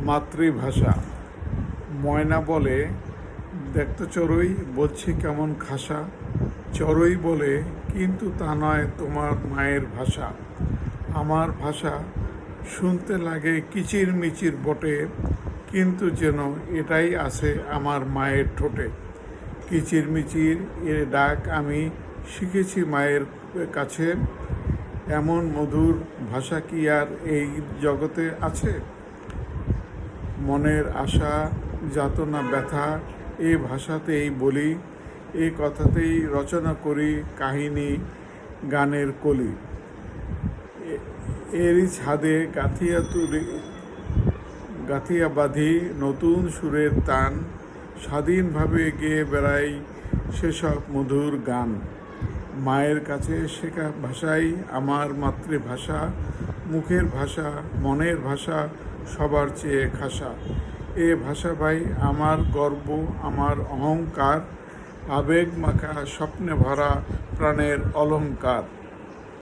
মাতৃভাষা। ময়না বলে, দেখতো চড়ুই, বলছি কেমন খাসা। চড়ুই বলে, কিন্তু তা নয় তোমার মায়ের ভাষা। আমার ভাষা শুনতে লাগে কিচির মিচির বটে, কিন্তু যেন এটাই আছে আমার মায়ের ঠোঁটে। কিচির মিচির এর ডাক আমি শিখেছি মায়ের কাছে। এমন মধুর ভাষা কি আর এই জগতে আছে? মনের আশা, যাতনা, ব্যথা এ ভাষাতেই বলি, এ কথাতেই রচনা করি কাহিনী, গানের কলি। এরই ছাদে গাথিয়া বাঁধি নতুন সুরের তান, স্বাধীনভাবে গেয়ে বেড়াই সেসব মধুর গান। মায়ের কাছে শেখা ভাষাই আমার মাতৃভাষা, মুখের ভাষা, মনের ভাষা, সবার চেয়ে খাসা। এ ভাষা ভাই আমার গর্ব, আমার অহংকার, আবেগ মাখা স্বপ্নে ভরা প্রাণের অলংকার।